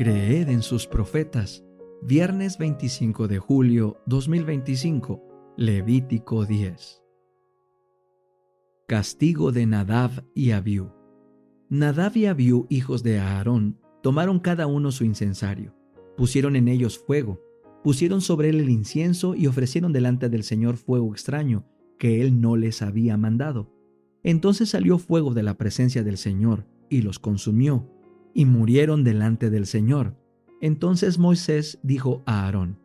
Creed en sus profetas. Viernes 25 de julio 2025, Levítico 10. Castigo de Nadab y Abiú. Nadab y Abiú, hijos de Aarón, tomaron cada uno su incensario, pusieron en ellos fuego, pusieron sobre él el incienso y ofrecieron delante del Señor fuego extraño que él no les había mandado. Entonces salió fuego de la presencia del Señor y los consumió, y murieron delante del Señor. Entonces Moisés dijo a Aarón: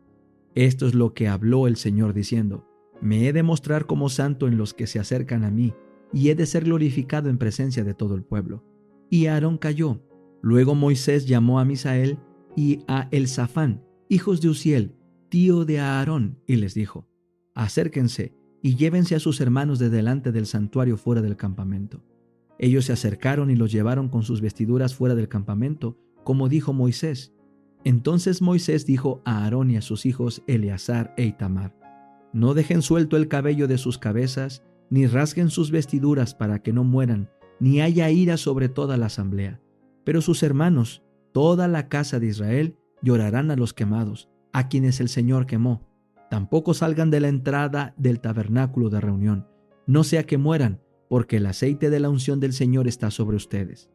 Esto es lo que habló el Señor diciendo: Me he de mostrar como santo en los que se acercan a mí, y he de ser glorificado en presencia de todo el pueblo. Y Aarón calló. Luego Moisés llamó a Misael y a Elzafán, hijos de Uziel, tío de Aarón, y les dijo: Acérquense y llévense a sus hermanos de delante del santuario fuera del campamento. Ellos se acercaron y los llevaron con sus vestiduras fuera del campamento, como dijo Moisés. Entonces Moisés dijo a Aarón y a sus hijos Eleazar e Itamar: No dejen suelto el cabello de sus cabezas, ni rasguen sus vestiduras para que no mueran, ni haya ira sobre toda la asamblea. Pero sus hermanos, toda la casa de Israel, llorarán a los quemados, a quienes el Señor quemó. Tampoco salgan de la entrada del tabernáculo de reunión, no sea que mueran, porque el aceite de la unción del Señor está sobre ustedes.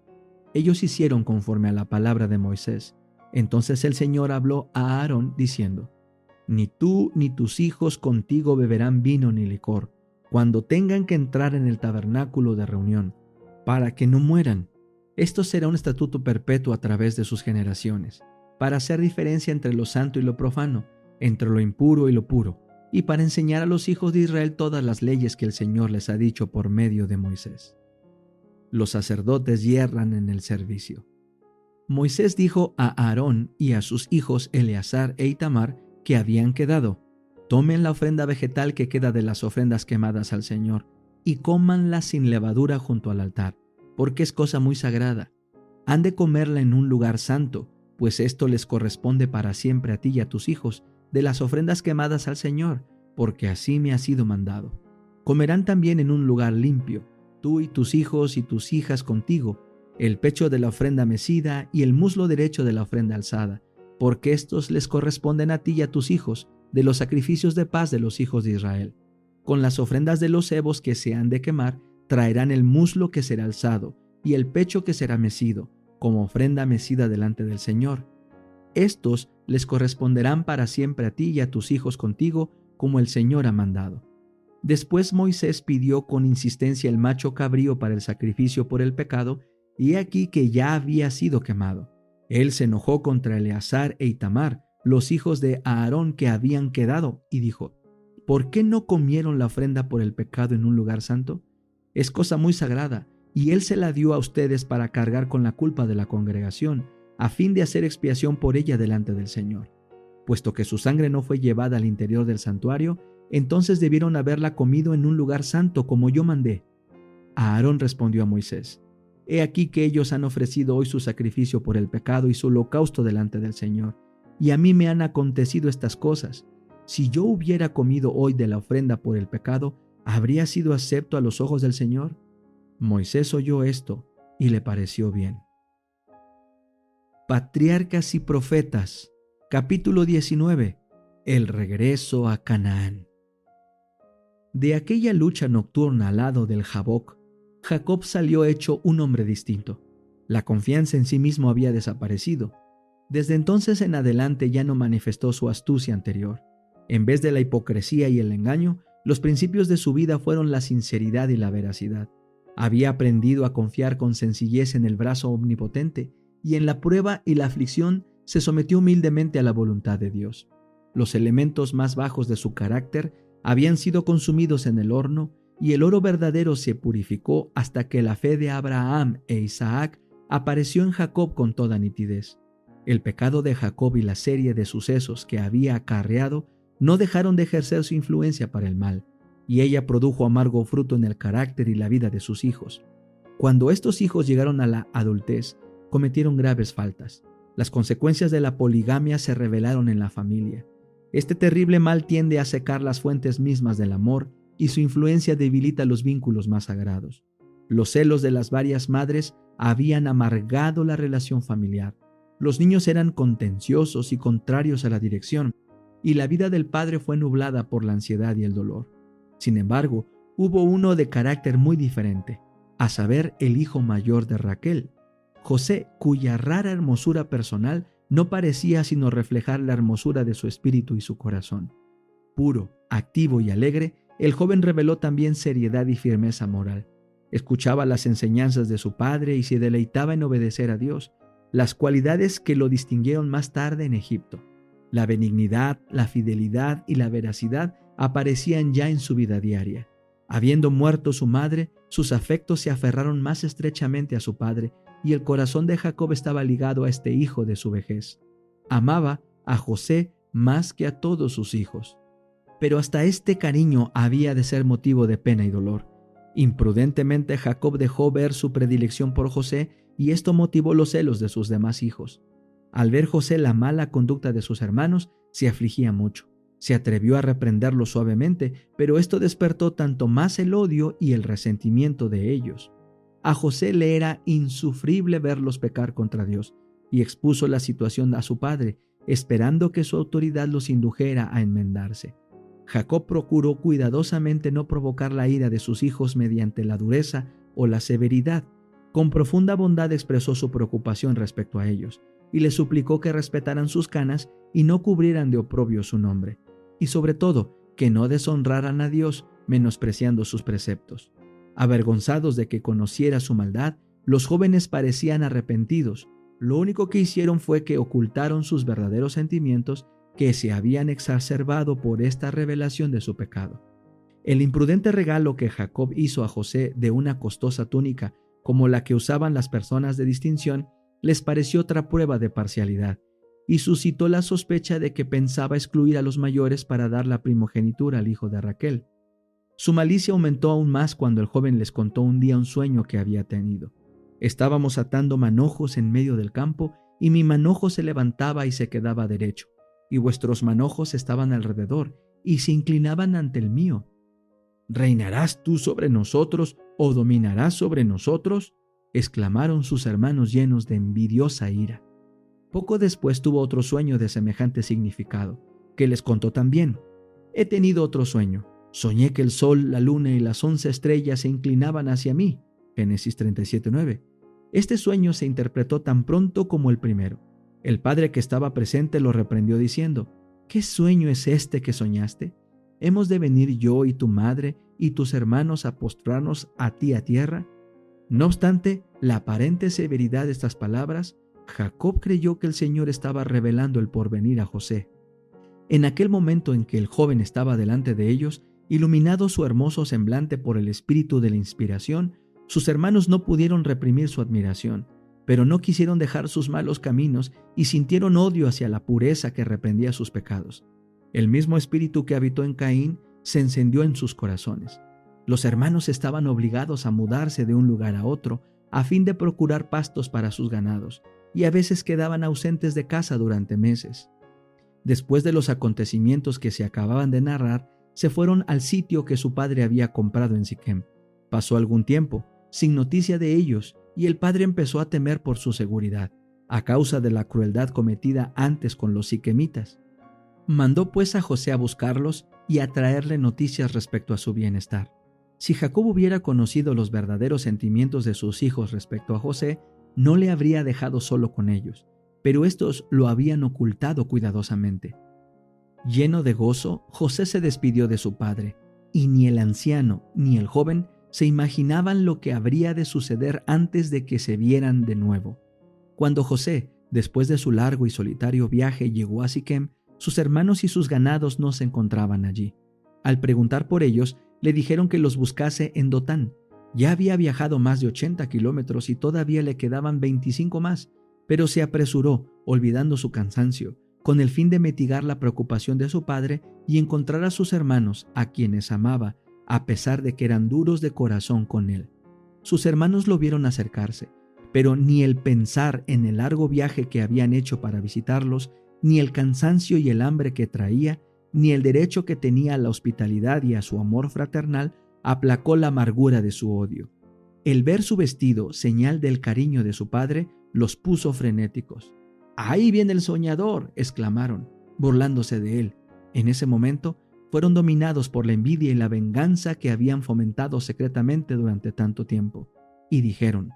Ellos hicieron conforme a la palabra de Moisés. Entonces el Señor habló a Aarón diciendo: Ni tú ni tus hijos contigo beberán vino ni licor, cuando tengan que entrar en el tabernáculo de reunión, para que no mueran. Esto será un estatuto perpetuo a través de sus generaciones, para hacer diferencia entre lo santo y lo profano, entre lo impuro y lo puro, y para enseñar a los hijos de Israel todas las leyes que el Señor les ha dicho por medio de Moisés. Los sacerdotes yerran en el servicio. Moisés dijo a Aarón y a sus hijos Eleazar e Itamar que habían quedado: Tomen la ofrenda vegetal que queda de las ofrendas quemadas al Señor, y cómanla sin levadura junto al altar, porque es cosa muy sagrada. Han de comerla en un lugar santo, pues esto les corresponde para siempre a ti y a tus hijos, de las ofrendas quemadas al Señor, porque así me ha sido mandado. Comerán también en un lugar limpio, tú y tus hijos y tus hijas contigo, el pecho de la ofrenda mecida y el muslo derecho de la ofrenda alzada, porque estos les corresponden a ti y a tus hijos, de los sacrificios de paz de los hijos de Israel. Con las ofrendas de los sebos que se han de quemar, traerán el muslo que será alzado y el pecho que será mecido, como ofrenda mecida delante del Señor. Estos les corresponderán para siempre a ti y a tus hijos contigo, como el Señor ha mandado. Después Moisés pidió con insistencia el macho cabrío para el sacrificio por el pecado, y he aquí que ya había sido quemado. Él se enojó contra Eleazar e Itamar, los hijos de Aarón que habían quedado, y dijo: ¿Por qué no comieron la ofrenda por el pecado en un lugar santo? Es cosa muy sagrada, y él se la dio a ustedes para cargar con la culpa de la congregación, a fin de hacer expiación por ella delante del Señor. Puesto que su sangre no fue llevada al interior del santuario, entonces debieron haberla comido en un lugar santo como yo mandé. Aarón respondió a Moisés: He aquí que ellos han ofrecido hoy su sacrificio por el pecado y su holocausto delante del Señor, y a mí me han acontecido estas cosas. Si yo hubiera comido hoy de la ofrenda por el pecado, ¿habría sido acepto a los ojos del Señor? Moisés oyó esto y le pareció bien. Patriarcas y Profetas, capítulo 19. El regreso a Canaán. De aquella lucha nocturna al lado del Jaboc, Jacob salió hecho un hombre distinto. La confianza en sí mismo había desaparecido. Desde entonces en adelante ya no manifestó su astucia anterior. En vez de la hipocresía y el engaño, los principios de su vida fueron la sinceridad y la veracidad. Había aprendido a confiar con sencillez en el brazo omnipotente, y en la prueba y la aflicción se sometió humildemente a la voluntad de Dios. Los elementos más bajos de su carácter habían sido consumidos en el horno, y el oro verdadero se purificó hasta que la fe de Abraham e Isaac apareció en Jacob con toda nitidez. El pecado de Jacob y la serie de sucesos que había acarreado no dejaron de ejercer su influencia para el mal, y ella produjo amargo fruto en el carácter y la vida de sus hijos. Cuando estos hijos llegaron a la adultez, cometieron graves faltas. Las consecuencias de la poligamia se revelaron en la familia. Este terrible mal tiende a secar las fuentes mismas del amor, y su influencia debilita los vínculos más sagrados. Los celos de las varias madres habían amargado la relación familiar. Los niños eran contenciosos y contrarios a la dirección, y la vida del padre fue nublada por la ansiedad y el dolor. Sin embargo, hubo uno de carácter muy diferente, a saber, el hijo mayor de Raquel, José, cuya rara hermosura personal no parecía sino reflejar la hermosura de su espíritu y su corazón. Puro, activo y alegre, el joven reveló también seriedad y firmeza moral. Escuchaba las enseñanzas de su padre y se deleitaba en obedecer a Dios, las cualidades que lo distinguieron más tarde en Egipto. La benignidad, la fidelidad y la veracidad aparecían ya en su vida diaria. Habiendo muerto su madre, sus afectos se aferraron más estrechamente a su padre, y el corazón de Jacob estaba ligado a este hijo de su vejez. Amaba a José más que a todos sus hijos. Pero hasta este cariño había de ser motivo de pena y dolor. Imprudentemente Jacob dejó ver su predilección por José, y esto motivó los celos de sus demás hijos. Al ver José la mala conducta de sus hermanos, se afligía mucho. Se atrevió a reprenderlos suavemente, pero esto despertó tanto más el odio y el resentimiento de ellos. A José le era insufrible verlos pecar contra Dios, y expuso la situación a su padre, esperando que su autoridad los indujera a enmendarse. Jacob procuró cuidadosamente no provocar la ira de sus hijos mediante la dureza o la severidad. Con profunda bondad expresó su preocupación respecto a ellos, y les suplicó que respetaran sus canas y no cubrieran de oprobio su nombre, y sobre todo, que no deshonraran a Dios menospreciando sus preceptos. Avergonzados de que conociera su maldad, los jóvenes parecían arrepentidos. Lo único que hicieron fue que ocultaron sus verdaderos sentimientos, que se habían exacerbado por esta revelación de su pecado. El imprudente regalo que Jacob hizo a José de una costosa túnica como la que usaban las personas de distinción les pareció otra prueba de parcialidad, y suscitó la sospecha de que pensaba excluir a los mayores para dar la primogenitura al hijo de Raquel. Su malicia aumentó aún más cuando el joven les contó un día un sueño que había tenido. Estábamos atando manojos en medio del campo, y mi manojo se levantaba y se quedaba derecho, y vuestros manojos estaban alrededor y se inclinaban ante el mío. ¿Reinarás tú sobre nosotros o dominarás sobre nosotros?, exclamaron sus hermanos llenos de envidiosa ira. Poco después tuvo otro sueño de semejante significado, que les contó también. He tenido otro sueño. Soñé que el sol, la luna y las 11 estrellas se inclinaban hacia mí. Génesis 37:9. Este sueño se interpretó tan pronto como el primero. El padre que estaba presente lo reprendió diciendo: ¿Qué sueño es este que soñaste? ¿Hemos de venir yo y tu madre y tus hermanos a postrarnos a ti a tierra? No obstante la aparente severidad de estas palabras, Jacob creyó que el Señor estaba revelando el porvenir a José. En aquel momento en que el joven estaba delante de ellos, iluminado su hermoso semblante por el espíritu de la inspiración, sus hermanos no pudieron reprimir su admiración, pero no quisieron dejar sus malos caminos y sintieron odio hacia la pureza que reprendía sus pecados. El mismo espíritu que habitó en Caín se encendió en sus corazones. Los hermanos estaban obligados a mudarse de un lugar a otro a fin de procurar pastos para sus ganados, y a veces quedaban ausentes de casa durante meses. Después de los acontecimientos que se acababan de narrar, se fueron al sitio que su padre había comprado en Siquem. Pasó algún tiempo, sin noticia de ellos, y el padre empezó a temer por su seguridad, a causa de la crueldad cometida antes con los siquemitas. Mandó pues a José a buscarlos y a traerle noticias respecto a su bienestar. Si Jacob hubiera conocido los verdaderos sentimientos de sus hijos respecto a José, no le habría dejado solo con ellos, pero estos lo habían ocultado cuidadosamente. Lleno de gozo, José se despidió de su padre, y ni el anciano ni el joven se imaginaban lo que habría de suceder antes de que se vieran de nuevo. Cuando José, después de su largo y solitario viaje, llegó a Siquem, sus hermanos y sus ganados no se encontraban allí. Al preguntar por ellos, le dijeron que los buscase en Dotán. Ya había viajado más de 80 kilómetros y todavía le quedaban 25 más, pero se apresuró, olvidando su cansancio, con el fin de mitigar la preocupación de su padre y encontrar a sus hermanos, a quienes amaba, a pesar de que eran duros de corazón con él. Sus hermanos lo vieron acercarse, pero ni el pensar en el largo viaje que habían hecho para visitarlos, ni el cansancio y el hambre que traía, ni el derecho que tenía a la hospitalidad y a su amor fraternal, aplacó la amargura de su odio. El ver su vestido, señal del cariño de su padre, los puso frenéticos. «Ahí viene el soñador», exclamaron, burlándose de él. En ese momento fueron dominados por la envidia y la venganza que habían fomentado secretamente durante tanto tiempo, y dijeron: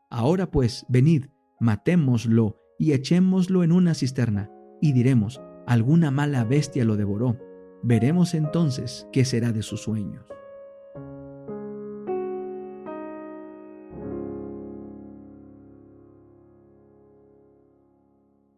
«Ahora pues, venid, matémoslo y echémoslo en una cisterna, y diremos: alguna mala bestia lo devoró. Veremos entonces qué será de sus sueños».